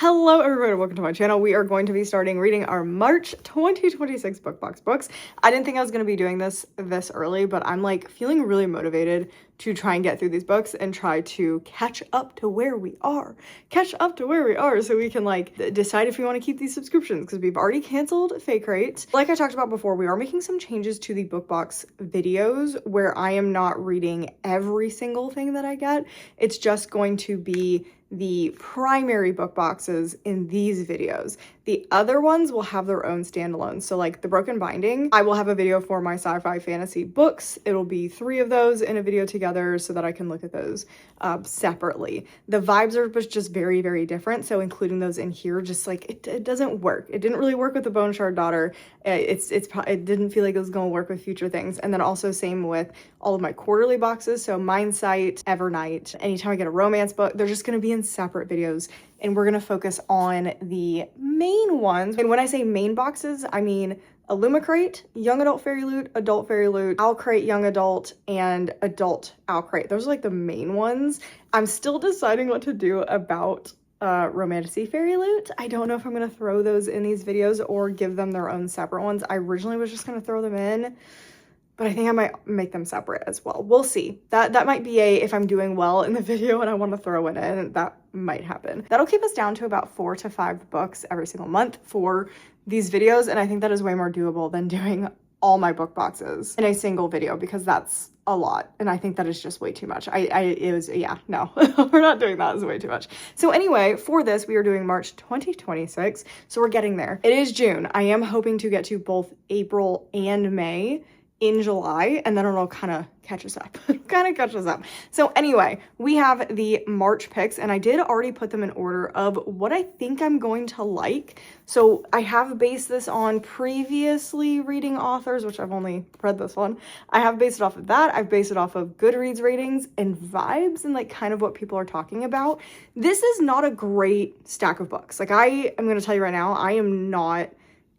Hello everybody, welcome to my channel. We are going to be starting reading our March 2026 book box books. I didn't think I was going to be doing this early, but I'm like feeling really motivated to try and get through these books and try to catch up to where we are. So we can like decide if we want to keep these subscriptions, because we've already canceled Fairyloot. Like I talked about before, we are making some changes to the book box videos where I am not reading every single thing that I get. It's just going to be the primary book boxes in these videos. The other ones will have their own standalones. So like the Broken Binding, I will have a video for my sci-fi fantasy books. It'll be 3 of those in a video together so that I can look at those separately. The vibes are just very, very different. So including those in here, just like it doesn't work. It didn't really work with the Bone Shard Daughter. It didn't feel like it was going to work with future things. And then also same with all of my quarterly boxes. So Mindsight, Evernight, anytime I get a romance book, they're just going to be in separate videos. And we're going to focus on the main ones. And when I say main boxes, I mean Illumicrate, Young Adult Fairyloot, Adult Fairyloot, Owlcrate, Young Adult, and Adult Owlcrate. Those are like the main ones. I'm still deciding what to do about Romantasy Fairyloot. I don't know if I'm going to throw those in these videos or give them their own separate ones. I originally was just going to throw them in, but I think I might make them separate as well. We'll see. That might be if I'm doing well in the video and I want to throw it in, that might happen. That'll keep us down to about 4 to 5 books every single month for these videos. And I think that is way more doable than doing all my book boxes in a single video, because that's a lot. And I think that is just way too much. No, we're not doing that. It's way too much. So anyway, for this, we are doing March 2026. So we're getting there. It is June. I am hoping to get to both April and May in July, and then it'll kind of catch us up. So anyway, we have the March picks, and I did already put them in order of what I think I'm going to like. So I have based this on previously reading authors, which I've only read this one. I have based it off of that. I've based it off of Goodreads ratings and vibes and like kind of what people are talking about. This is not a great stack of books. Like I am going to tell you right now, I am not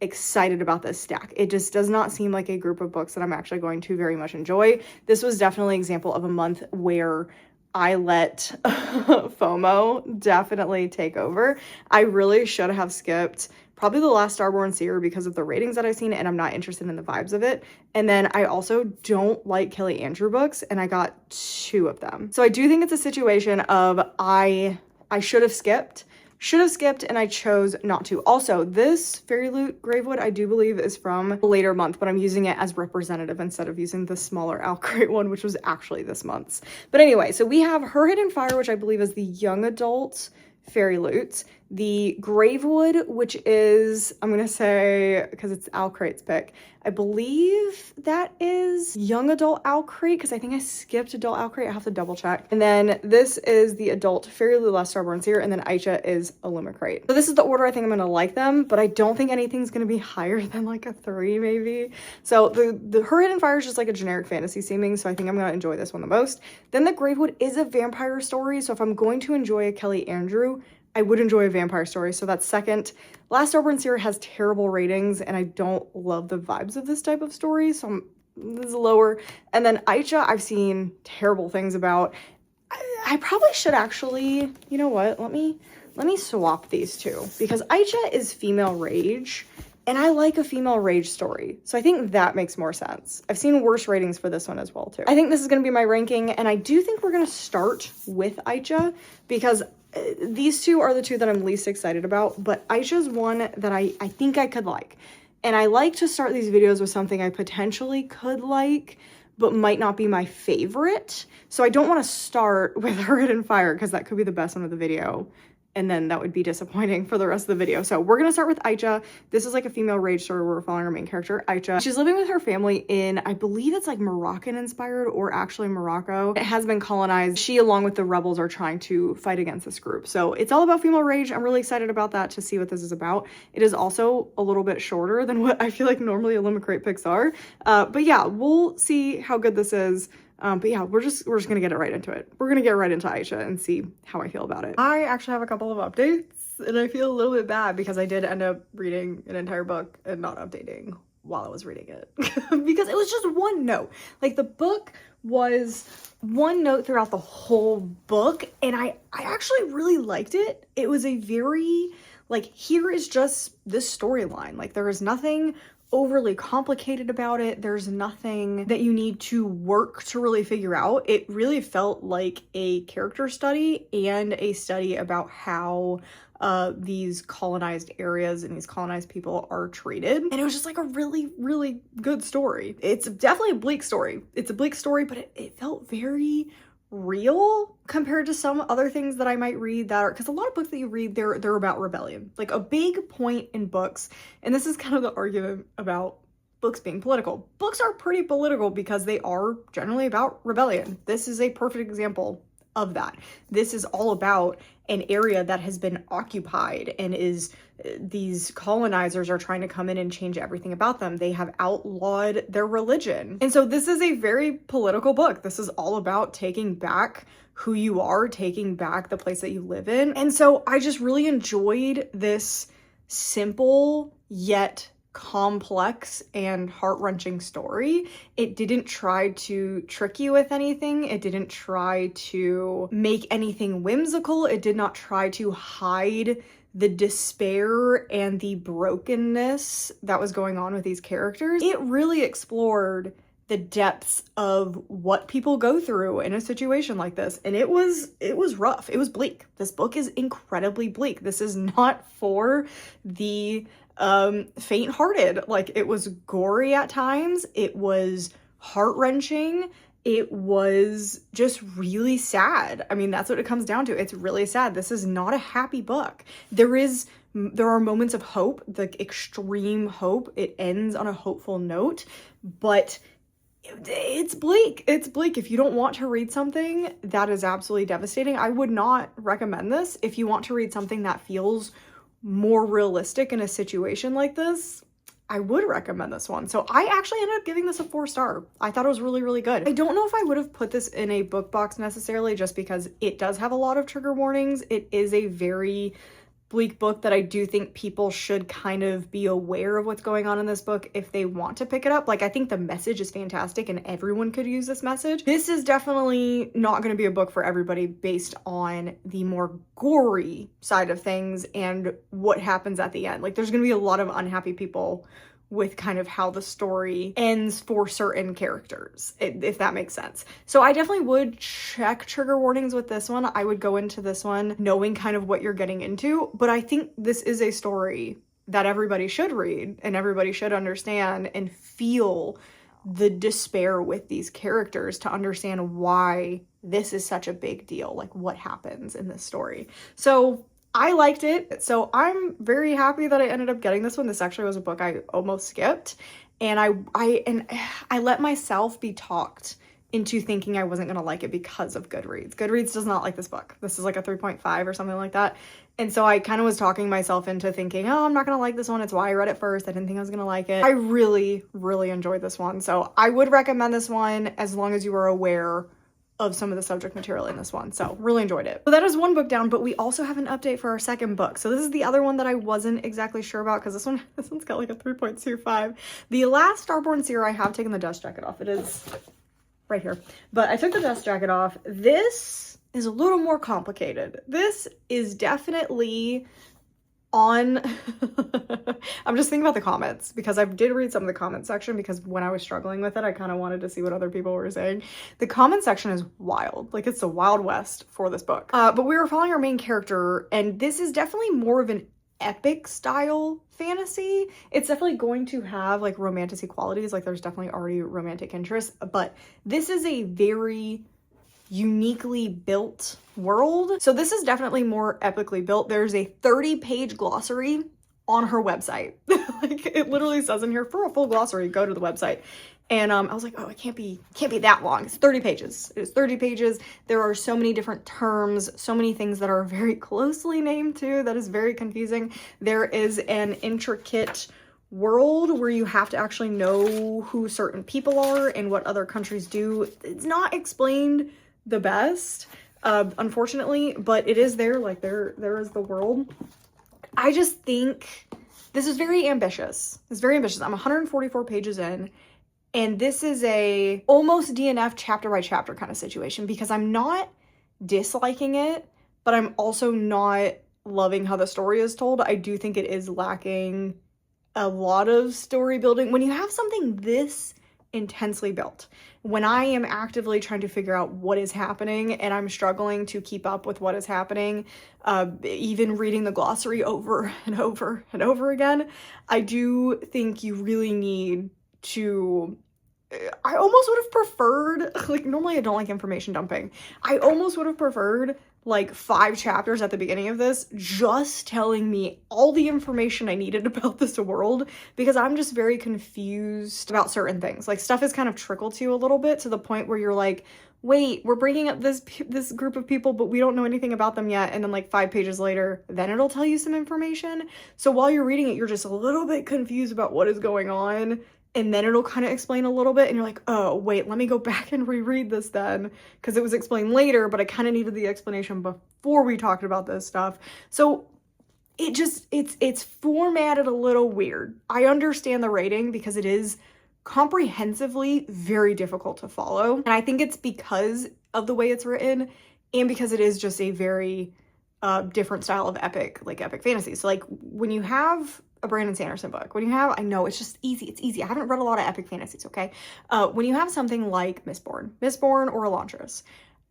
excited about this stack. It just does not seem like a group of books that I'm actually going to very much enjoy. This was definitely an example of a month where I let FOMO definitely take over. I really should have skipped probably the last Starborn Seer because of the ratings that I've seen, and I'm not interested in the vibes of it. And then I also don't like Kelly Andrew books, and I got 2 of them. So I do think it's a situation of I should have skipped, and I chose not to. Also, this Fairyloot Gravewood, I do believe, is from a later month, but I'm using it as representative instead of using the smaller Owlcrate one, which was actually this month's. But anyway, so we have Her Hidden Fire, which I believe is the young adult Fairyloot. The Gravewood, which is, I'm going to say, because it's Owlcrate's pick, I believe that is young adult Owlcrate, because I think I skipped adult Owlcrate. I have to double check. And then this is the adult Fairyloot Last Starborn Seer, and then Aisha is Illumicrate. So this is the order I think I'm going to like them, but I don't think anything's going to be higher than like a 3 maybe. So the Her Hidden Fire is just like a generic fantasy seeming, so I think I'm going to enjoy this one the most. Then the Gravewood is a vampire story, so if I'm going to enjoy a Kelly Andrew, I would enjoy a vampire story, so that's second. Last Starborn Seer has terrible ratings, and I don't love the vibes of this type of story, so this is lower. And then Aisha, I've seen terrible things about. I probably should actually, you know what, let me swap these two, because Aisha is female rage, and I like a female rage story, so I think that makes more sense. I've seen worse ratings for this one as well, too. I think this is going to be my ranking, and I do think we're going to start with Aisha, because these 2 are the 2 that I'm least excited about, but Aisha's one that I think I could like. And I like to start these videos with something I potentially could like, but might not be my favorite. So I don't want to start with Her Hidden Fire, because that could be the best one of the video, and then that would be disappointing for the rest of the video. So we're gonna start with Aisha. This is like a female rage story where we're following our main character, Aisha. She's living with her family in, I believe it's like Moroccan inspired, or actually Morocco. It has been colonized. She, along with the rebels, are trying to fight against this group. So it's all about female rage. I'm really excited about that, to see what this is about. It is also a little bit shorter than what I feel like normally Illumicrate picks are. But yeah, we'll see how good this is. But yeah, we're just gonna get right into it. We're gonna get right into Aisha and see how I feel about it. I actually have a couple of updates, and I feel a little bit bad because I did end up reading an entire book and not updating while I was reading it because it was just one note. Like, the book was one note throughout the whole book, and I actually really liked it. It was a very, like, here is just this storyline. Like, there is nothing overly complicated about it. There's nothing that you need to work to really figure out. It really felt like a character study and a study about how these colonized areas and these colonized people are treated. And it was just like a really, really good story. It's definitely a bleak story. It's a bleak story, but it felt very real compared to some other things that I might read that are, because a lot of books that you read, they're about rebellion. Like, a big point in books, and this is kind of the argument about books being political. Books are pretty political because they are generally about rebellion. This is a perfect example of that. This is all about an area that has been occupied and is, these colonizers are trying to come in and change everything about them. They have outlawed their religion. And so this is a very political book. This is all about taking back who you are, taking back the place that you live in. And so I just really enjoyed this simple yet complex and heart-wrenching story. It didn't try to trick you with anything. It didn't try to make anything whimsical. It did not try to hide the despair and the brokenness that was going on with these characters. It really explored the depths of what people go through in a situation like this. And it was rough. It was bleak. This book is incredibly bleak. This is not for the faint-hearted. Like, it was gory at times. It was heart-wrenching. It was just really sad. I mean, that's what it comes down to. It's really sad. This is not a happy book. There are moments of hope, like extreme hope. It ends on a hopeful note, but it's bleak. It's bleak. If you don't want to read something that is absolutely devastating, I would not recommend this. If you want to read something that feels more realistic in a situation like this, I would recommend this one. So I actually ended up giving this a 4-star. I thought it was really, really good. I don't know if I would have put this in a book box necessarily, just because it does have a lot of trigger warnings. It is a very bleak book that I do think people should kind of be aware of what's going on in this book if they want to pick it up. Like, I think the message is fantastic and everyone could use this message. This is definitely not going to be a book for everybody based on the more gory side of things and what happens at the end. Like, there's going to be a lot of unhappy people with kind of how the story ends for certain characters, if that makes sense. So I definitely would check trigger warnings with this one. I would go into this one knowing kind of what you're getting into, but I think this is a story that everybody should read and everybody should understand and feel the despair with these characters to understand why this is such a big deal, like what happens in this story. So I liked it, so I'm very happy that I ended up getting this one. This actually was a book I almost skipped, and I let myself be talked into thinking I wasn't gonna like it because of Goodreads. Goodreads does not like this book. This is like a 3.5 or something like that, and so I kind of was talking myself into thinking, oh, I'm not gonna like this one. It's why I read it first. I didn't think I was gonna like it. I really, really enjoyed this one, so I would recommend this one as long as you are aware of some of the subject material in this one. So really enjoyed it. So that is one book down, but we also have an update for our second book. So this is the other one that I wasn't exactly sure about because this one's got like a 3.25. The last Starborn Seer, I have taken the dust jacket off. It is right here, but I took the dust jacket off. This is a little more complicated. This is definitely on I'm just thinking about the comments because I did read some of the comment section because when I was struggling with it, I kind of wanted to see what other people were saying. The comment section is wild. Like, it's the Wild West for this book. But we were following our main character, and this is definitely more of an epic style fantasy. It's definitely going to have like romantic qualities. Like, there's definitely already romantic interest, but this is a very uniquely built world. So this is definitely more epically built. There's a 30-page glossary on her website. Like, it literally says in here, for a full glossary, go to the website. And I was like, oh, it can't be that long. It's 30 pages. It's 30 pages. There are so many different terms, so many things that are very closely named too. That is very confusing. There is an intricate world where you have to actually know who certain people are and what other countries do. It's not explained the best, unfortunately, but it is there. Like, there is the world. I just think this is very ambitious. It's very ambitious. I'm 144 pages in, And this is a almost DNF chapter by chapter kind of situation because I'm not disliking it, but I'm also not loving how the story is told. I do think it is lacking a lot of story building. When you have something this intensely built, when I am actively trying to figure out what is happening and I'm struggling to keep up with what is happening, even reading the glossary over and over and over again, I do think you really need to... I almost would have preferred, like, normally I don't like information dumping. I almost would have preferred like 5 chapters at the beginning of this just telling me all the information I needed about this world, because I'm just very confused about certain things. Like, stuff is kind of trickled to you a little bit to the point where you're like, wait, we're bringing up this group of people, but we don't know anything about them yet. And then like 5 pages later, then it'll tell you some information. So while you're reading it, you're just a little bit confused about what is going on. And then it'll kind of explain a little bit and you're like, oh, wait, let me go back and reread this then, because it was explained later, but I kind of needed the explanation before we talked about this stuff. So it just, it's formatted a little weird. I understand the rating because it is comprehensively very difficult to follow. And I think it's because of the way it's written and because it is just a very different style of epic fantasy. So like when you have a Brandon Sanderson book, when you have, I know it's just easy, it's easy. I haven't read a lot of epic fantasies, okay? When you have something like Mistborn or Elantris,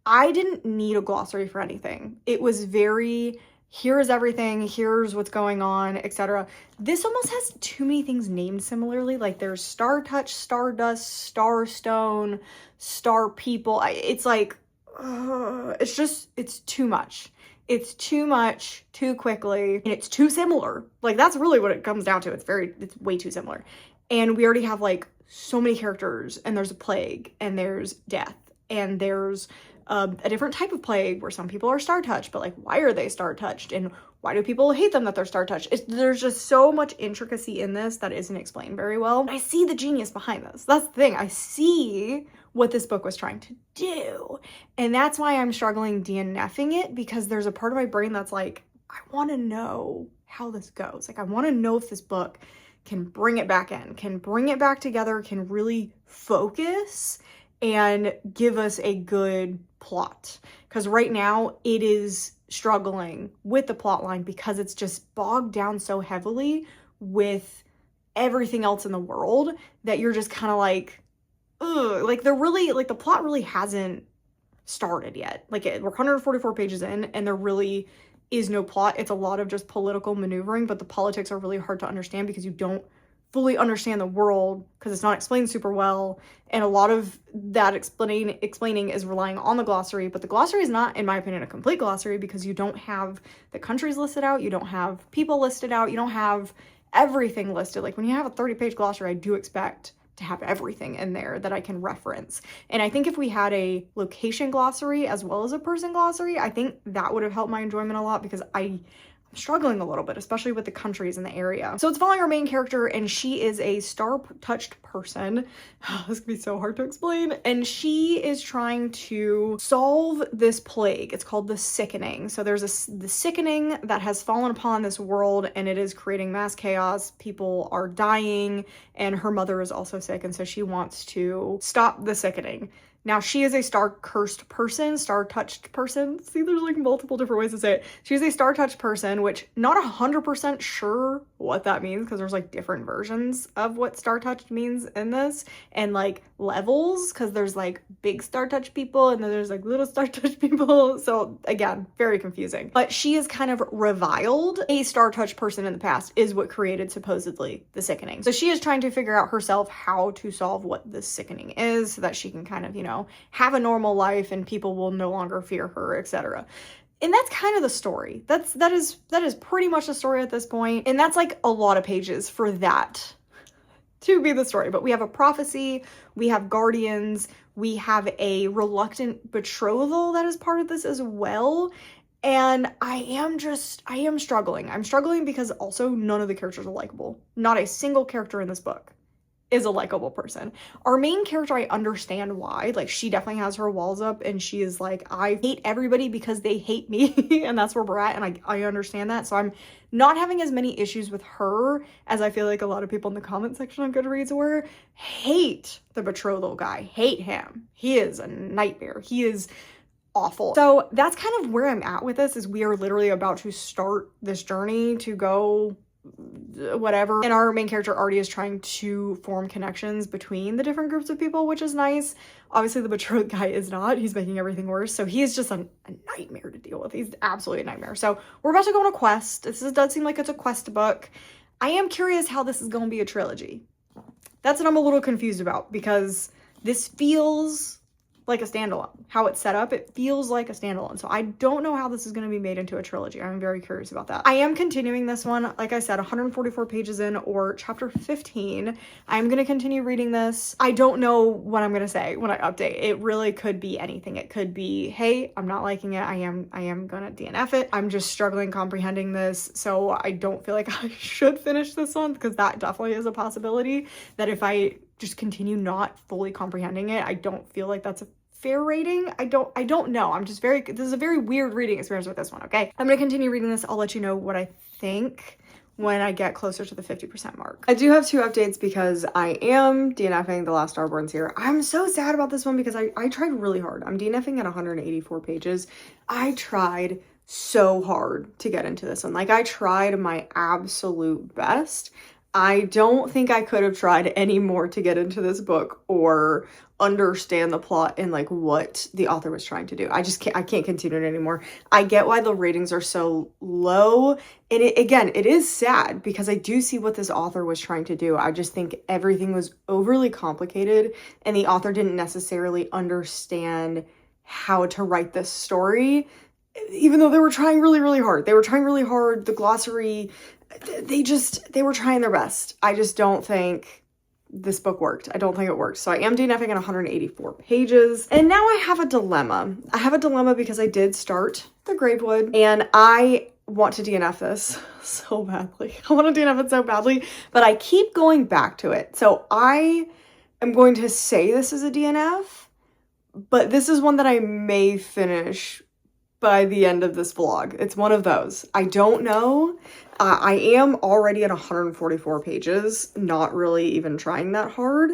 I didn't need a glossary for anything. It was very, here's everything, here's what's going on, etc. This almost has too many things named similarly. Like there's Star Touch, Stardust, Starstone, Star People. It's like, it's too much. It's too much, too quickly, and it's too similar. Like, that's really what it comes down to. It's way too similar. And we already have, like, so many characters, and there's a plague, and there's death, and there's a different type of plague where some people are star-touched, but, like, why are they star-touched? And why do people hate them that they're star-touched? There's just so much intricacy in this that isn't explained very well. I see the genius behind this. That's the thing. I see what this book was trying to do. And that's why I'm struggling DNFing it, because there's a part of my brain that's like, I want to know how this goes. Like, I want to know if this book can bring it back in, can bring it back together, can really focus and give us a good plot. Because right now it is struggling with the plot line because it's just bogged down so heavily with everything else in the world that you're just kind of like, ugh, like the plot really hasn't started yet. Like we're 144 pages in and there really is no plot. It's a lot of just political maneuvering, but the politics are really hard to understand because you don't fully understand the world because it's not explained super well. And a lot of that explaining is relying on the glossary, but the glossary is not, in my opinion, a complete glossary because you don't have the countries listed out, you don't have people listed out, you don't have everything listed. Like when you have a 30-page glossary, I do expect to have everything in there that I can reference. And I think if we had a location glossary as well as a person glossary, I think that would have helped my enjoyment a lot because I'm struggling a little bit, especially with the countries in the area. So it's following our main character and she is a star-touched person. This could be so hard to explain. And she is trying to solve this plague. It's called the Sickening. So there's the Sickening that has fallen upon this world and it is creating mass chaos. People are dying and her mother is also sick. And so she wants to stop the Sickening. Now, she is a star-cursed person, star-touched person. See, there's like multiple different ways to say it. She's a star-touched person, which not 100% sure what that means because there's like different versions of what star-touched means in this and like levels because there's like big star-touched people and then there's like little star-touched people. So again, very confusing. But she is kind of reviled. A star-touched person in the past is what created supposedly the Sickening. So she is trying to figure out herself how to solve what the Sickening is so that she can kind of, you know, have a normal life and people will no longer fear her, etc. And that's kind of the story. That is pretty much the story at this point. And that's like a lot of pages for that to be the story. But we have a prophecy, we have guardians, we have a reluctant betrothal that is part of this as well. And I am struggling. I'm struggling because also none of the characters are likable. Not a single character in this book is a likable person. Our main character, I understand why. Like, she definitely has her walls up and she is like, I hate everybody because they hate me. And that's where we're at. And I understand that. So I'm not having as many issues with her as I feel like a lot of people in the comment section on Goodreads were. Hate the betrothal guy. Hate him. He is a nightmare. He is awful. So that's kind of where I'm at with this, is we are literally about to start this journey to go whatever, and our main character already is trying to form connections between the different groups of people, which is nice. Obviously the betrothed guy is not. He's making everything worse, so he is just a nightmare to deal with. He's absolutely a nightmare. So we're about to go on a quest. Does seem like it's a quest book. I am curious how this is going to be a trilogy. That's what I'm a little confused about, because this feels like a standalone. How it's set up, it feels like a standalone. So I don't know how this is going to be made into a trilogy. I'm very curious about that. I am continuing this one. Like I said, 144 pages in, or chapter 15. I'm going to continue reading this. I don't know what I'm going to say when I update. It really could be anything. It could be, hey, I'm not liking it. I am going to DNF it. I'm just struggling comprehending this. So I don't feel like I should finish this one, because that definitely is a possibility, that if I just continue not fully comprehending it, I don't feel like that's a fair rating. I don't know. This is a very weird reading experience with this one, okay? I'm gonna continue reading this. I'll let you know what I think when I get closer to the 50% mark. I do have 2 updates because I am DNFing The Last Starborn's here. I'm so sad about this one because I tried really hard. I'm DNFing at 184 pages. I tried so hard to get into this one. Like, I tried my absolute best. I don't think I could have tried any more to get into this book or understand the plot and like what the author was trying to do. I can't continue it anymore. I get why the ratings are so low. And it is sad because I do see what this author was trying to do. I just think everything was overly complicated and the author didn't necessarily understand how to write this story, even though they were trying really, really hard. They were trying really hard. The glossary, they were trying their best. I just don't think this book worked. I don't think it worked. So I am DNFing at 184 pages. And now I have a dilemma. I have a dilemma because I did start The Gravewood and I want to DNF this so badly. I want to DNF it so badly, but I keep going back to it. So I am going to say this is a DNF, but this is one that I may finish by the end of this vlog. It's one of those. I don't know. I am already at 144 pages, not really even trying that hard.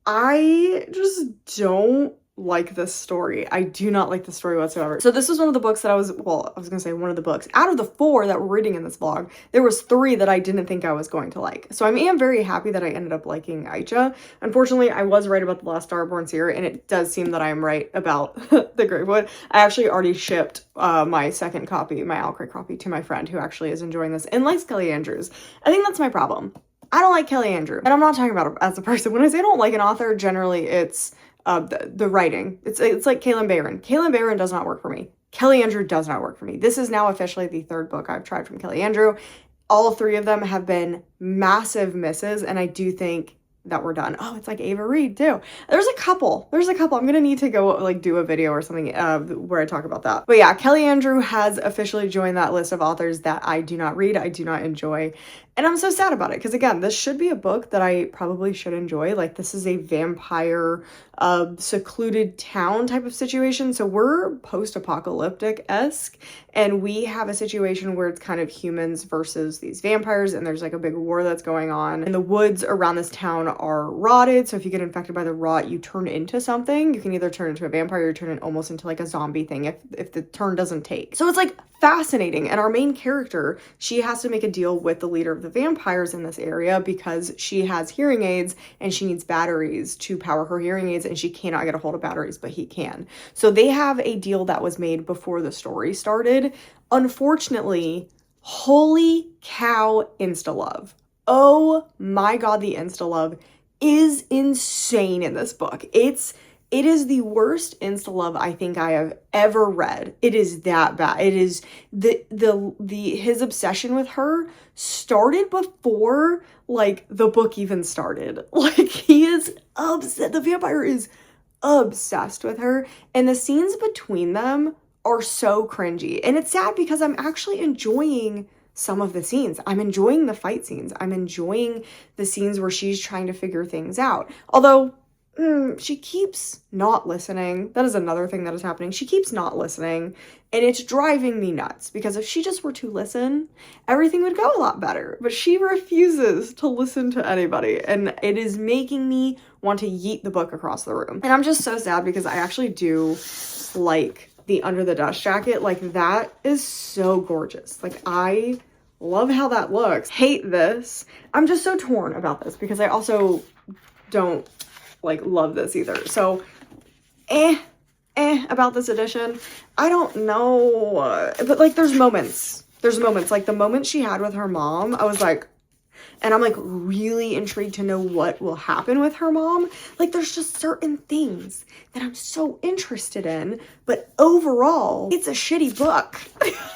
I just don't like this story. I do not like the story whatsoever. So this was one of the books that I was gonna say one of the books. Out of the 4 that we're reading in this vlog, there was 3 that I didn't think I was going to like. So I am very happy that I ended up liking Aicha. Unfortunately, I was right about The Last Starborn's here, and it does seem that I am right about The Gravewood. I actually already shipped my second copy, my Owlcrate copy, to my friend who actually is enjoying this and likes Kelly Andrews. I think that's my problem. I don't like Kelly Andrews, and I'm not talking about her as a person. When I say I don't like an author, generally it's the writing. It's like Kaylin Bayron. Kaylin Bayron does not work for me. Kelly Andrew does not work for me. This is now officially the 3rd book I've tried from Kelly Andrew. All 3 of them have been massive misses, and I do think that we're done. Oh, it's like Ava Reed too. There's a couple. I'm gonna need to go like do a video or something where I talk about that. But yeah, Kelly Andrew has officially joined that list of authors that I do not read, I do not enjoy. And I'm so sad about it because, again, this should be a book that I probably should enjoy. Like, this is a vampire, secluded town type of situation. So we're post-apocalyptic-esque, and we have a situation where it's kind of humans versus these vampires, and there's like a big war that's going on. And the woods around this town are rotted. So if you get infected by the rot, you turn into something. You can either turn into a vampire or turn it almost into like a zombie thing if the turn doesn't take. So it's like fascinating. And our main character, she has to make a deal with the leader of the vampires in this area because she has hearing aids and she needs batteries to power her hearing aids, and she cannot get a hold of batteries, but he can. So they have a deal that was made before the story started. Unfortunately, holy cow, insta-love. Oh my god, the insta-love is insane in this book. It is the worst insta-love I think I have ever read. It is that bad. It is his obsession with her started before like the book even started. Like, he is obsessed. The vampire is obsessed with her, and the scenes between them are so cringy. And it's sad because I'm actually enjoying some of the scenes. I'm enjoying the fight scenes. I'm enjoying the scenes where she's trying to figure things out. Although she keeps not listening. That is another thing that is happening. She keeps not listening, and it's driving me nuts, because if she just were to listen, everything would go a lot better. But she refuses to listen to anybody, and it is making me want to yeet the book across the room. And I'm just so sad, because I actually do like the Under the Dust jacket. Like, that is so gorgeous. Like, I love how that looks. Hate this. I'm just so torn about this, because I also don't like love this either. So about this edition. I don't know, but like there's moments like the moment she had with her mom. I was like, and I'm like really intrigued to know what will happen with her mom. Like, there's just certain things that I'm so interested in, but overall it's a shitty book.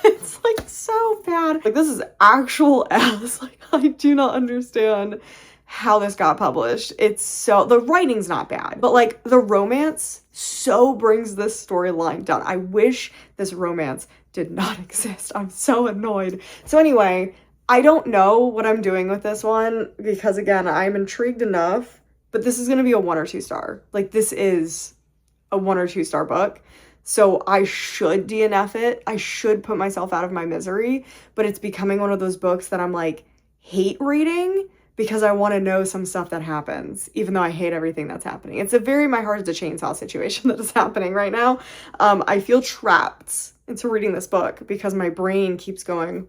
It's like so bad. Like, this is actual ass. Like, I do not understand how this got published. It's so, the writing's not bad, but like the romance so brings this storyline down. I wish this romance did not exist. I'm so annoyed. So anyway, I don't know what I'm doing with this one, because again, I'm intrigued enough, but this is going to be a 1 or 2 star. Like, this is a 1 or 2 star book. So I should DNF it. I should put myself out of my misery, but it's becoming one of those books that I'm like hate reading, because I want to know some stuff that happens, even though I hate everything that's happening. It's a very My Heart is a Chainsaw situation that is happening right now. I feel trapped into reading this book, because my brain keeps going,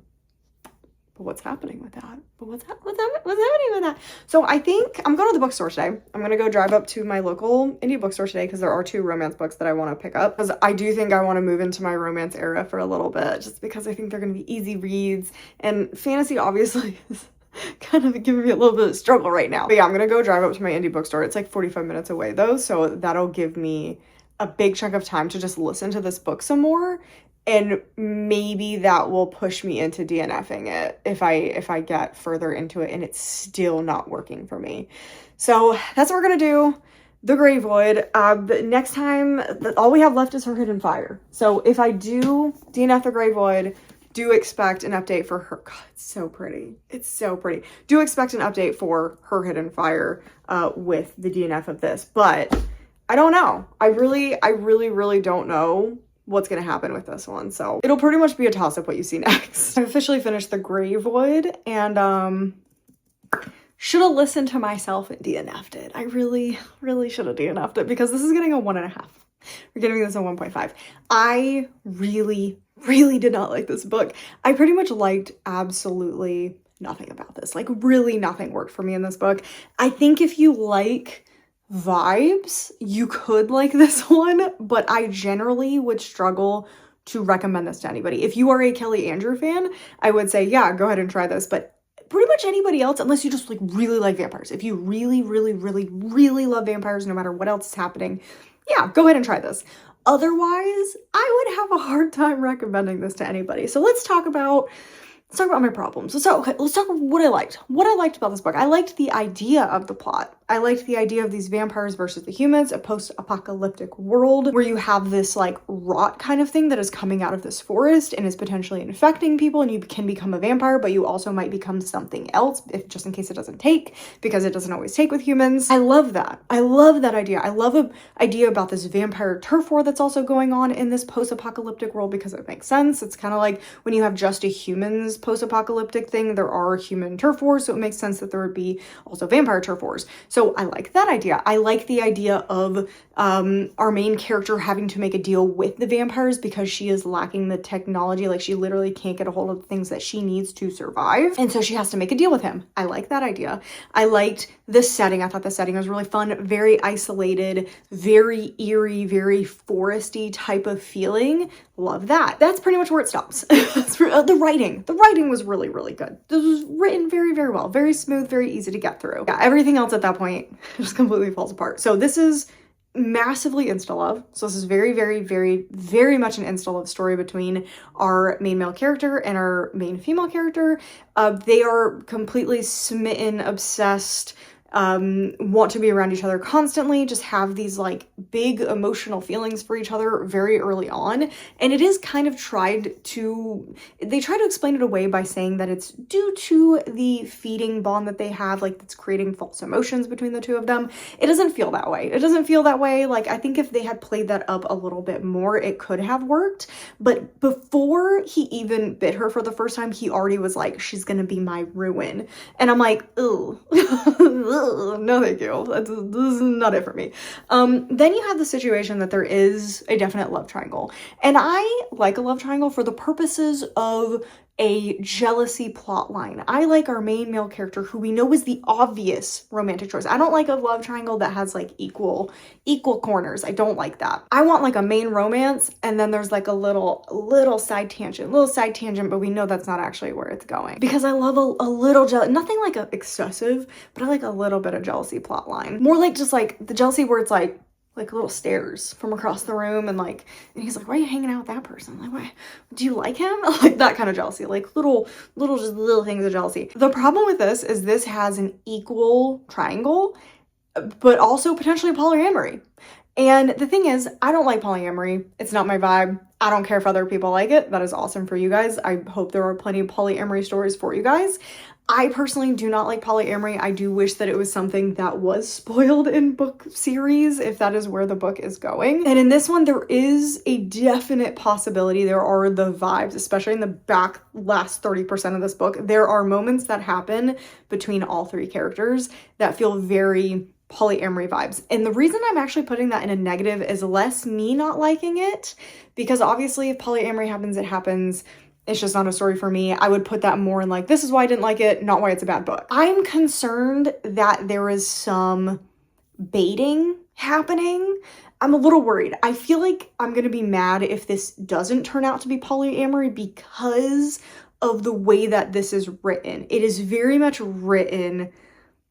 but what's happening with that? But what's happening with that? So I think I'm going to the bookstore today. I'm going to go drive up to my local indie bookstore today, because there are 2 romance books that I want to pick up, because I do think I want to move into my romance era for a little bit, just because I think they're going to be easy reads, and fantasy obviously is kind of giving me a little bit of struggle right now. But yeah, I'm gonna go drive up to my indie bookstore. It's like 45 minutes away though, so that'll give me a big chunk of time to just listen to this book some more, and maybe that will push me into DNFing it if I get further into it and it's still not working for me. So that's what we're gonna do. The Grey Void. Next time, all we have left is her Hidden Fire. So if I do DNF the Grey Void, do expect an update for her. God, it's so pretty. It's so pretty. Do expect an update for her Hidden Fire with the DNF of this, but I don't know. I really don't know what's going to happen with this one. So it'll pretty much be a toss-up what you see next. I've officially finished the Grey Void, and should have listened to myself and DNF'd it. I really should have DNF'd it, because this is getting a 1.5. We're giving this a 1.5. I really did not like this book. I pretty much liked absolutely nothing about this. Like, really nothing worked for me in this book. I think if you like vibes, you could like this one, but I generally would struggle to recommend this to anybody. If you are a Kelly Andrew fan, I would say, yeah, go ahead and try this, but pretty much anybody else, unless you just like really like vampires. If you really love vampires, no matter what else is happening, yeah, go ahead and try this. Otherwise, I would have a hard time recommending this to anybody. So let's talk about my problems. So okay, let's talk about what I liked. What I liked about this book. I liked the idea of the plot. I liked the idea of these vampires versus the humans, a post-apocalyptic world where you have this like rot kind of thing that is coming out of this forest and is potentially infecting people, and you can become a vampire, but you also might become something else, if just in case it doesn't take, because it doesn't always take with humans. I love that. I love that idea. I love an idea about this vampire turf war that's also going on in this post-apocalyptic world, because it makes sense. It's kind of like when you have just a humans post-apocalyptic thing, there are human turf wars, so it makes sense that there would be also vampire turf wars. So I like that idea. I like the idea of our main character having to make a deal with the vampires because she is lacking the technology. Like, she literally can't get a hold of the things that she needs to survive. And so she has to make a deal with him. I like that idea. I liked the setting. I thought the setting was really fun, very isolated, very eerie, very foresty type of feeling. Love that. That's pretty much where it stops. The writing was really good. This was written very well, very smooth, very easy to get through. Yeah, everything else at that point just completely falls apart. So this is massively insta-love. So this is very much an insta-love story between our main male character and our main female character. They are completely smitten, obsessed, want to be around each other constantly, just have these like big emotional feelings for each other very early on. And it is kind of they try to explain it away by saying that it's due to the feeding bond that they have, like that's creating false emotions between the two of them. It doesn't feel that way. It doesn't feel that way. Like, I think if they had played that up a little bit more, it could have worked. But before he even bit her for the first time, he already was like, she's gonna be my ruin. And I'm like, ugh. No thank you. This is not it for me. Then you have the situation that there is a definite love triangle. And I like a love triangle for the purposes of a jealousy plot line. I like our main male character who we know is the obvious romantic choice. I don't like a love triangle that has like equal corners. I don't like that. I want like a main romance and then there's like a little side tangent, but we know that's not actually where it's going. Because I love a little nothing like excessive, but I like a little bit of jealousy plot line. More like just like the jealousy where it's like little stares from across the room and he's like, why are you hanging out with that person? Like, why, do you like him? Like that kind of jealousy, like little things of jealousy. The problem with this is this has an equal triangle, but also potentially polyamory. And the thing is, I don't like polyamory. It's not my vibe. I don't care if other people like it. That is awesome for you guys. I hope there are plenty of polyamory stories for you guys. I personally do not like polyamory. I do wish that it was something that was spoiled in book series, if that is where the book is going. And in this one, there is a definite possibility. There are the vibes, especially in the last 30% of this book. There are moments that happen between all three characters that feel very polyamory vibes. And the reason I'm actually putting that in a negative is less me not liking it, because obviously if polyamory happens, it happens. It's just not a story for me. I would put that more in like, this is why I didn't like it, not why it's a bad book. I'm concerned that there is some baiting happening. I'm a little worried. I feel like I'm going to be mad if this doesn't turn out to be polyamory because of the way that this is written. It is very much written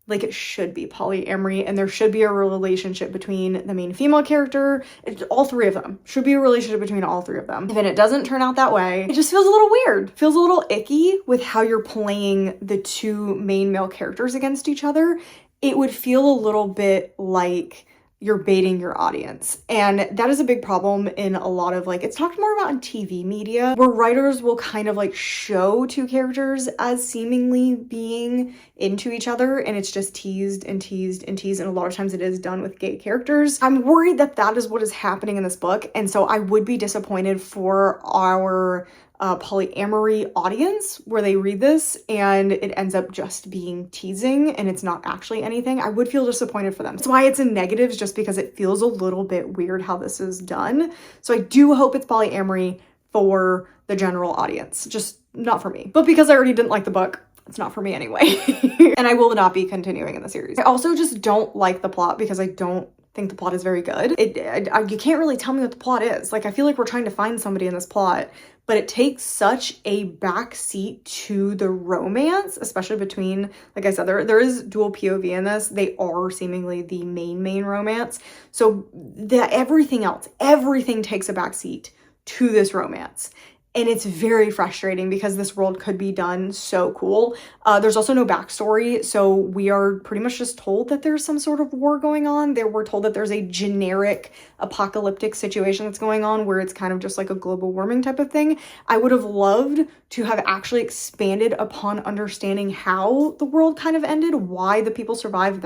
like it should be polyamory, and there should be a relationship between the main female character. All three of them. Should be a relationship between all three of them. If it doesn't turn out that way, it just feels a little weird. Feels a little icky with how you're playing the two main male characters against each other. It would feel a little bit like you're baiting your audience. And that is a big problem in a lot of it's talked more about in TV media, where writers will kind of show two characters as seemingly being into each other, and it's just teased and teased and teased, and a lot of times it is done with gay characters. I'm worried that that is what is happening in this book, and so I would be disappointed for our polyamory audience where they read this and it ends up just being teasing and it's not actually anything. I would feel disappointed for them. That's why it's in negatives, just because it feels a little bit weird how this is done. So I do hope it's polyamory for the general audience, just not for me. But because I already didn't like the book, it's not for me anyway. And I will not be continuing in the series. I also just don't like the plot because I don't think the plot is very good. You can't really tell me what the plot is. I feel like we're trying to find somebody in this plot, but it takes such a backseat to the romance, especially between, like I said, there is dual POV in this. They are seemingly the main romance. So everything takes a backseat to this romance. And it's very frustrating because this world could be done so cool. There's also no backstory, so we are pretty much just told that there's some sort of war going on. We're told that there's a generic apocalyptic situation that's going on where it's kind of just like a global warming type of thing. I would have loved to have actually expanded upon understanding how the world kind of ended, why the people survived,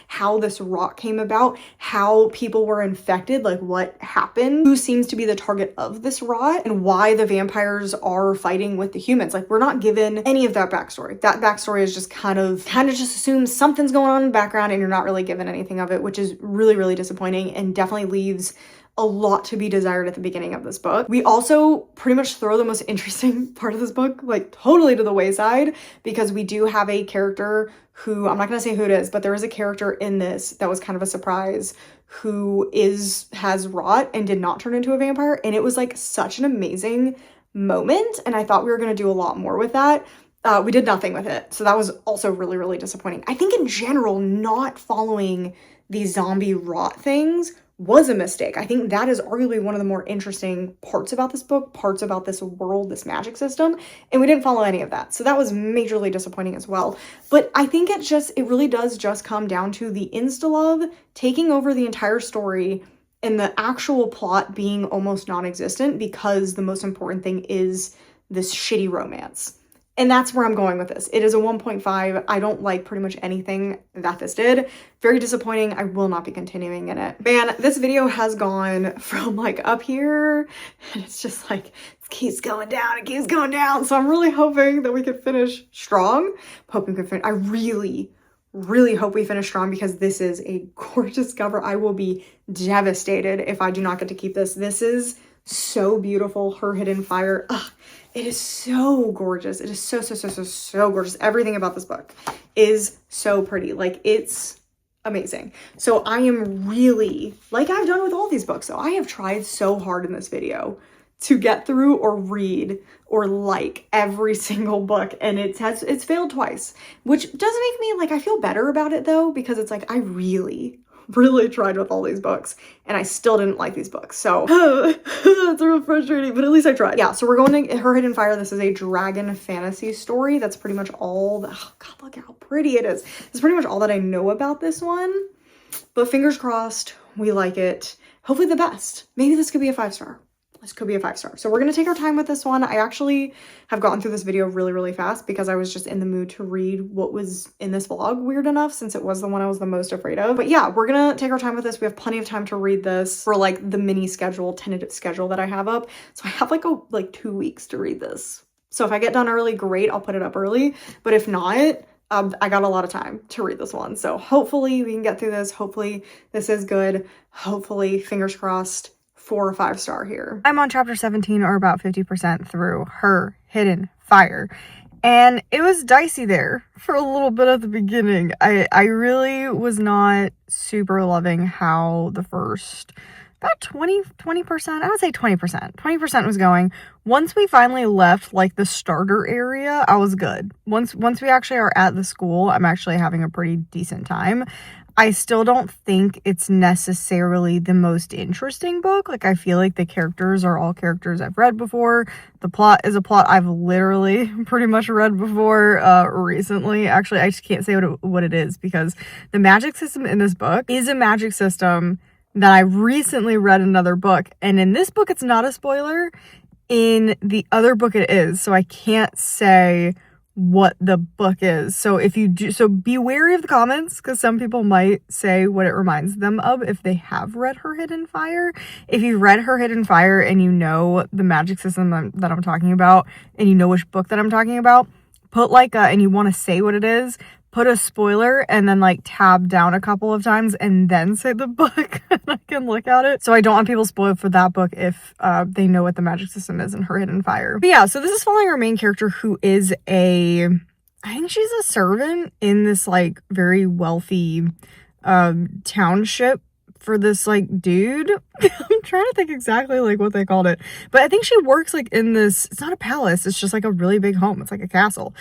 how this rot came about, how people were infected, what happened, who seems to be the target of this rot, and why the vampires are fighting with the humans. We're not given any of that backstory. That backstory is just kind of just assumes something's going on in the background and you're not really given anything of it, which is really, really disappointing and definitely leaves a lot to be desired at the beginning of this book. We also pretty much throw the most interesting part of this book totally to the wayside, because we do have a character who, I'm not going to say who it is, but there is a character in this that was kind of a surprise who has rot and did not turn into a vampire, and it was such an amazing moment, and I thought we were going to do a lot more with that. We did nothing with it. So that was also really, really disappointing. I think in general, not following these zombie rot things was a mistake. I think that is arguably one of the more interesting parts about this book, parts about this world, this magic system, and we didn't follow any of that. So that was majorly disappointing as well. But I think it really does just come down to the insta-love taking over the entire story and the actual plot being almost non-existent because the most important thing is this shitty romance. And that's where I'm going with this. It is a 1.5. I don't like pretty much anything that this did. Very disappointing. I will not be continuing in it. Man, this video has gone from like up here, and it's just like, it keeps going down, it keeps going down. So I'm really hoping that we can finish strong. Hoping we can finish. I really hope we finish strong because this is a gorgeous cover. I will be devastated if I do not get to keep this. This is so beautiful. Her Hidden Fire. Ugh, it is so gorgeous. It is so gorgeous. Everything about this book is so pretty. Like, it's amazing. So I am really, like I've done with all these books, so I have tried so hard in this video to get through or read or like every single book, and it's failed twice, which does make me like, I feel better about it though, because it's like I really tried with all these books and I still didn't like these books. So that's real frustrating, but at least I tried. Yeah, so we're going to Her Hidden Fire. This is a dragon fantasy story. That's pretty much all oh God, look how pretty it is. That's pretty much all that I know about this one, but fingers crossed we like it. Hopefully the best. Maybe this could be a 5-star. This could be a 5-star. So we're going to take our time with this one. I actually have gotten through this video really fast because I was just in the mood to read what was in this vlog, weird enough, since it was the one I was the most afraid of. But yeah, we're going to take our time with this. We have plenty of time to read this for like the mini schedule, tentative schedule that I have up. So I have like 2 weeks to read this. So if I get done early, great, I'll put it up early. But if not, I got a lot of time to read this one. So hopefully we can get through this. Hopefully this is good. Hopefully, fingers crossed, 4 or 5-star here. I'm on chapter 17 or about 50% through Her Hidden Fire. And it was dicey there for a little bit at the beginning. I really was not super loving how the first about 20%, I would say 20% was going. Once we finally left like the starter area, I was good. Once we actually are at the school, I'm actually having a pretty decent time. I still don't think it's necessarily the most interesting book. Like, I feel like the characters are all characters I've read before. The plot is a plot I've literally pretty much read before recently. Actually, I just can't say what it is because the magic system in this book is a magic system that I recently read another book. And in this book, it's not a spoiler. In the other book, it is. So I can't say what the book is. So if you do, so be wary of the comments because some people might say what it reminds them of if they have read Her Hidden Fire. If you've read Her Hidden Fire and you know the magic system that I'm talking about and you know which book that I'm talking about, put like and you want to say what it is, put a spoiler and then like tab down a couple of times and then say the book and I can look at it. So I don't want people spoiled for that book if they know what the magic system is in Her Hidden Fire. But yeah, so this is following our main character who is I think she's a servant in this like very wealthy township for this like dude. I'm trying to think exactly like what they called it, but I think she works like in this, it's not a palace, it's just like a really big home, it's like a castle.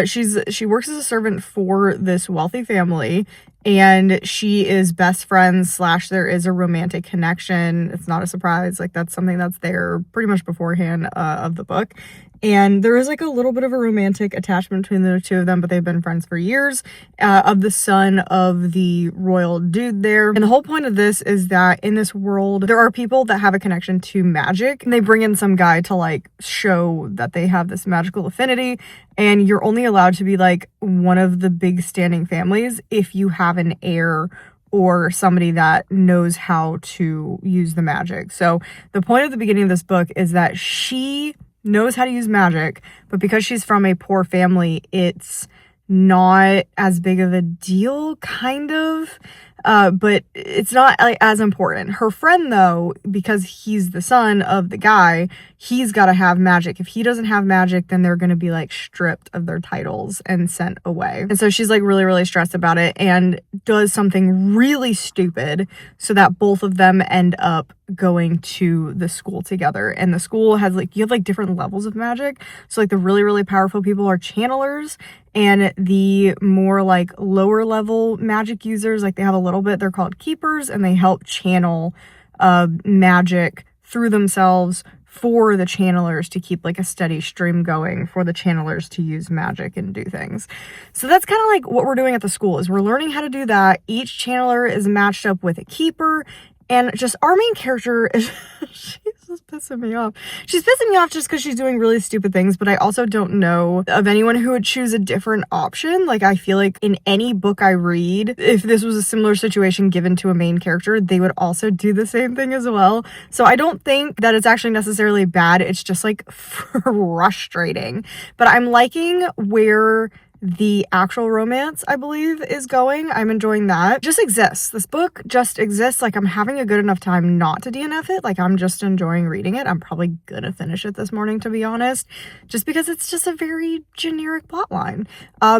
She works as a servant for this wealthy family, and she is best friends / there is a romantic connection. It's not a surprise, like that's something that's there pretty much beforehand of the book. And there is like a little bit of a romantic attachment between the two of them, but they've been friends for years, of the son of the royal dude there. And the whole point of this is that in this world, there are people that have a connection to magic, and they bring in some guy to like show that they have this magical affinity. And you're only allowed to be like one of the big standing families if you have an heir or somebody that knows how to use the magic. So the point of the beginning of this book is that she knows how to use magic, but because she's from a poor family, it's not as big of a deal, kind of. but it's not like as important. Her friend though, because he's the son of the guy, he's got to have magic. If he doesn't have magic, then they're going to be like stripped of their titles and sent away. And so she's like really, really stressed about it and does something really stupid so that both of them end up going to the school together. And the school has like, you have like different levels of magic. So like the really, really powerful people are channelers, and the more like lower level magic users, like they have a little bit, they're called keepers, and they help channel magic through themselves for the channelers to keep like a steady stream going for the channelers to use magic and do things. So that's kind of like what we're doing at the school, is we're learning how to do that. Each channeler is matched up with a keeper, and just our main character is she's just pissing me off. She's pissing me off just because she's doing really stupid things, but I also don't know of anyone who would choose a different option. Like, I feel like in any book I read, if this was a similar situation given to a main character, they would also do the same thing as well. So I don't think that it's actually necessarily bad. It's just like frustrating. But I'm liking where the actual romance, I believe, is going. I'm enjoying that. It just exists. This book just exists. Like, I'm having a good enough time not to DNF it. Like, I'm just enjoying reading it. I'm probably gonna finish it this morning, to be honest, just because it's just a very generic plotline.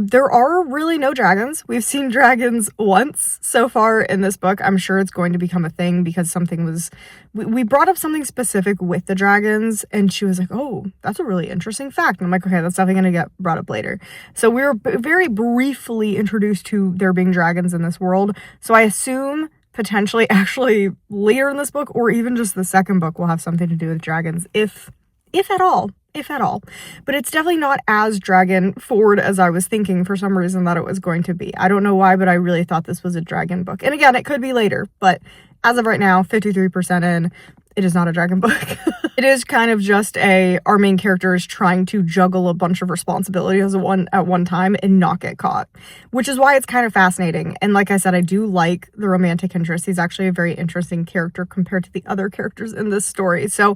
There are really no dragons. We've seen dragons once so far in this book. I'm sure it's going to become a thing because something was... We brought up something specific with the dragons, and she was like, oh, that's a really interesting fact. And I'm like, okay, that's definitely going to get brought up later. So we were very briefly introduced to there being dragons in this world. So I assume potentially actually later in this book, or even just the second book, will have something to do with dragons, if at all. If at all. But it's definitely not as dragon forward as I was thinking for some reason that it was going to be. I don't know why, but I really thought this was a dragon book. And again, it could be later, but as of right now, 53% in, it is not a dragon book. It is kind of just our main character is trying to juggle a bunch of responsibilities at one time and not get caught, which is why it's kind of fascinating. And like I said, I do like the romantic interest. He's actually a very interesting character compared to the other characters in this story. So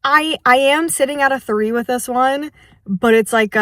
I am sitting at a 3 with this one, but it's like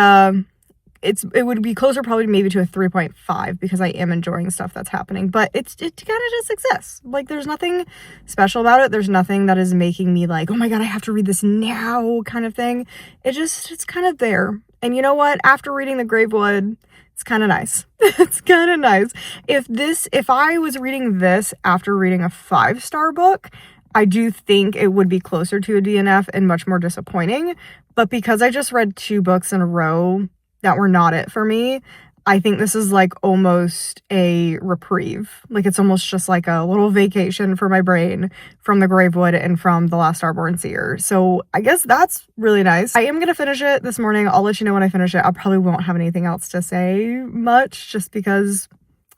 it would be closer probably maybe to a 3.5 because I am enjoying stuff that's happening, but it kind of just exists. Like, there's nothing special about it. There's nothing that is making me like, oh my God, I have to read this now kind of thing. It's kind of there. And you know what? After reading The Gravewood, it's kind of nice. It's kind of nice. If I was reading this after reading a 5-star book, I do think it would be closer to a DNF and much more disappointing. But because I just read 2 books in a row that were not it for me, I think this is like almost a reprieve. Like, it's almost just like a little vacation for my brain from The Gravewood and from The Last Starborn Seer. So I guess that's really nice. I am going to finish it this morning. I'll let you know when I finish it. I probably won't have anything else to say much just because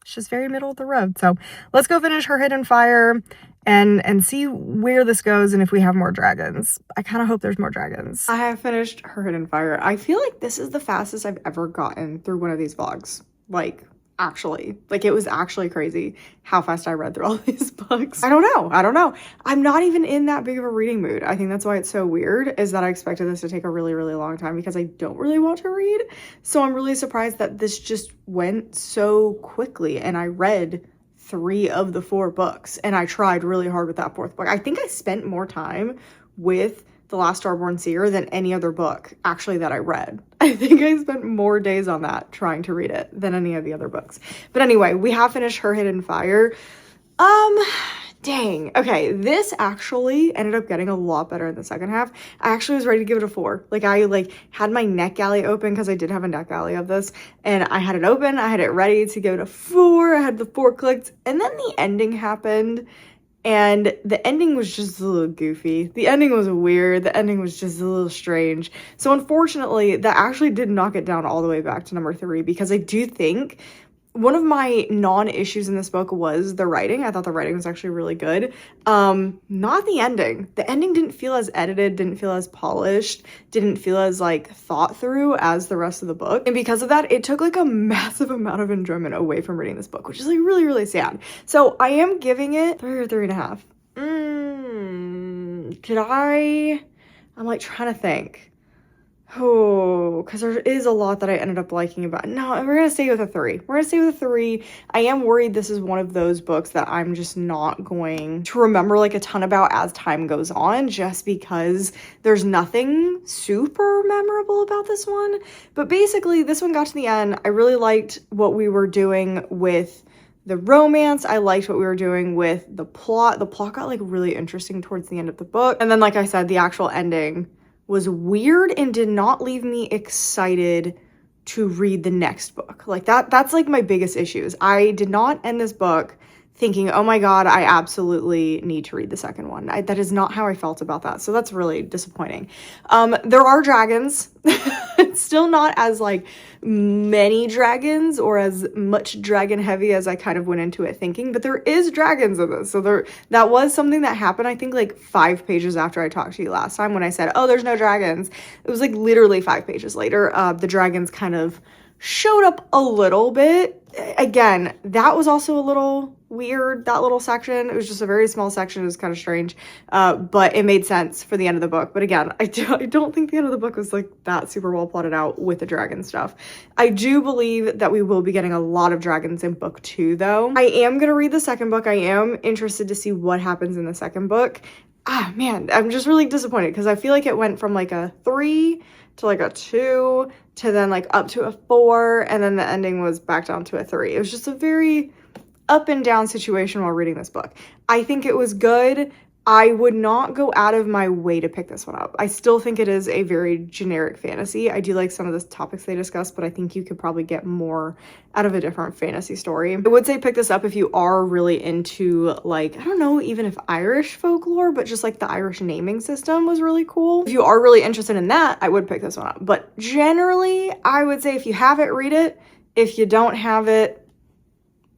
it's just very middle of the road. So let's go finish Her Hidden Fire and see where this goes and if we have more dragons. I kind of hope there's more dragons. I have finished Her Hidden Fire. I feel like this is the fastest I've ever gotten through one of these vlogs. Like, actually. Like, it was actually crazy how fast I read through all these books. I don't know. I'm not even in that big of a reading mood. I think that's why it's so weird, is that I expected this to take a really, really long time because I don't really want to read. So I'm really surprised that this just went so quickly and I read 3 of the 4 books, and I tried really hard with that 4th book. I think I spent more time with The Last Starborn Seer than any other book actually that I read. I think I spent more days on that trying to read it than any of the other books. But anyway, we have finished Her Hidden Fire. Dang. Okay, this actually ended up getting a lot better in the second half. I actually was ready to give it a 4. Like, I had my neck galley open because I did have a neck galley of this, and I had it open. I had it ready to give it a 4. I had the 4 clicked, and then the ending happened, and the ending was just a little goofy. The ending was weird. The ending was just a little strange. So unfortunately, that actually did knock it down all the way back to number 3, because I do think one of my non-issues in this book was the writing. I thought the writing was actually really good. Not the ending. The ending didn't feel as edited, didn't feel as polished, didn't feel as like thought through as the rest of the book. And because of that, it took like a massive amount of enjoyment away from reading this book, which is like really, really sad. So I am giving it 3 or 3.5. I'm like trying to think. Oh, because there is a lot that I ended up liking about it. No, we're gonna stay with a 3. We're gonna stay with a 3. I am worried this is one of those books that I'm just not going to remember like a ton about as time goes on, just because there's nothing super memorable about this one. But basically, this one got to the end. I really liked what we were doing with the romance. I liked what we were doing with the plot. The plot got like really interesting towards the end of the book. And then, like I said, the actual ending was weird and did not leave me excited to read the next book. Like that's like my biggest issues. I did not end this book thinking, oh my God, I absolutely need to read the second one. That is not how I felt about that. So that's really disappointing. There are dragons. It's still not as like many dragons or as much dragon heavy as I kind of went into it thinking, but there is dragons in this. So that was something that happened, I think like 5 pages after I talked to you last time when I said, oh, there's no dragons. It was like literally 5 pages later. The dragons kind of showed up a little bit. Again, that was also a little weird, that little section. It was just a very small section. It was kind of strange, but it made sense for the end of the book. But again, I don't think the end of the book was like that super well plotted out with the dragon stuff. I do believe that we will be getting a lot of dragons in book 2 though. I am going to read the second book. I am interested to see what happens in the second book. Ah, man, I'm just really disappointed because I feel like it went from like a 3 to like a 2 to then like up to a 4, and then the ending was back down to a 3. It was just a very up and down situation while reading this book. I think it was good. I would not go out of my way to pick this one up. I still think it is a very generic fantasy. I do like some of the topics they discuss, but I think you could probably get more out of a different fantasy story. I would say pick this up if you are really into like, I don't know, even if Irish folklore, but just like the Irish naming system was really cool. If you are really interested in that, I would pick this one up. But generally, I would say if you have it, read it. If you don't have it,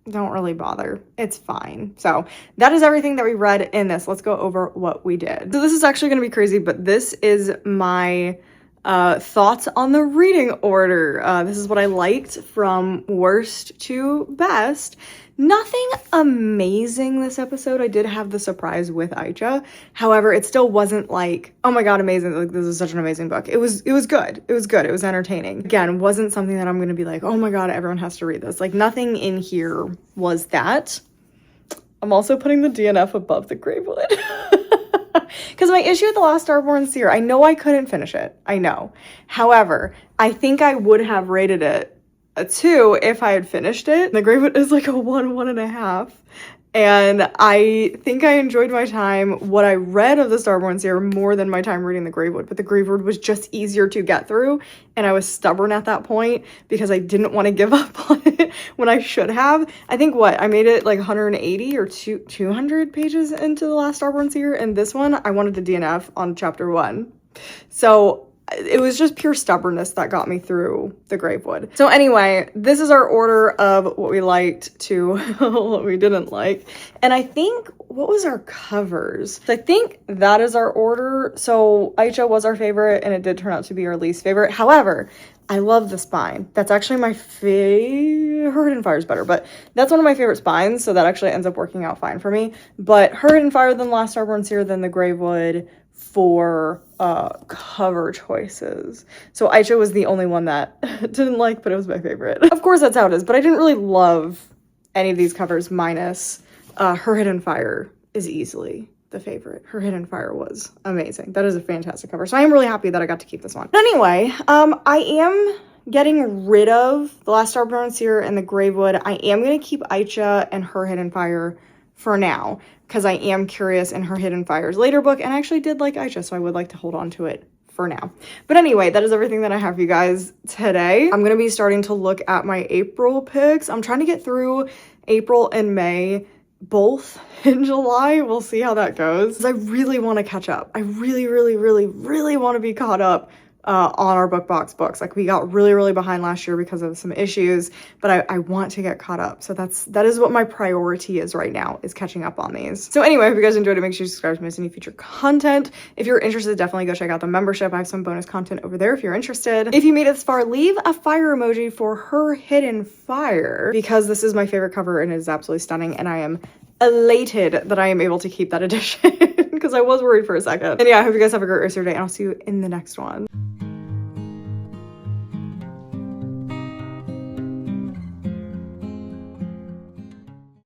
don't really bother. It's fine. So that is everything that we read in this. Let's go over what we did. So this is actually going to be crazy, but this is my thoughts on the reading order. This is what I liked from worst to best. Nothing amazing this episode. I did have the surprise with Aicha. However, it still wasn't like, oh my God, amazing. Like, this is such an amazing book. It was good. It was good. It was entertaining. Again, wasn't something that I'm going to be like, oh my God, everyone has to read this. Like, nothing in here was that. I'm also putting the DNF above the Gravewood. Because my issue with The Last Starborn Seer, I know I couldn't finish it. I know. However, I think I would have rated it a 2 if I had finished it. The Gravewood is like a 1.5. And I think I enjoyed my time, what I read of the Starborn Seer, more than my time reading the Gravewood. But the Gravewood was just easier to get through. And I was stubborn at that point because I didn't want to give up on it when I should have. I think I made it like 180 or 200 pages into The Last Starborn Seer. And this one, I wanted to DNF on chapter 1. So it was just pure stubbornness that got me through the Gravewood. So anyway, this is our order of what we liked to what we didn't like. And I think, what was our covers? So I think that is our order. So Aicha was our favorite and it did turn out to be our least favorite. However, I love the spine. That's actually my favorite. Her Hidden Fire is better, but that's one of my favorite spines. So that actually ends up working out fine for me. But Her Hidden Fire, then Last Starborn Seer, then the Gravewood for cover choices. So Aicha was the only one that didn't like, but it was my favorite. Of course, that's how it is, but I didn't really love any of these covers minus Her Hidden Fire is easily the favorite. Her Hidden Fire was amazing. That is a fantastic cover. So I am really happy that I got to keep this one. But anyway, I am getting rid of The Last Starborn Seer and the Gravewood. I am going to keep Aicha and Her Hidden Fire for now, because I am curious in Her Hidden Fire's later book, and I actually did like Aicha, so I would like to hold on to it for now. But anyway, that is everything that I have for you guys today. I'm going to be starting to look at my April picks. I'm trying to get through April and May, both in July. We'll see how that goes. I really want to catch up. I really, really, really, really want to be caught up on our book box books. Like, we got really, really behind last year because of some issues, but I want to get caught up. So that is what my priority is right now, is catching up on these. So anyway, if you guys enjoyed it, make sure you subscribe to miss any future content. If you're interested, definitely go check out the membership. I have some bonus content over there if you're interested. If you made it this far, leave a fire emoji for Her Hidden Fire, because this is my favorite cover and it is absolutely stunning, and I am elated that I am able to keep that edition because I was worried for a second. And yeah, I hope you guys have a great rest of your day, and I'll see you in the next one.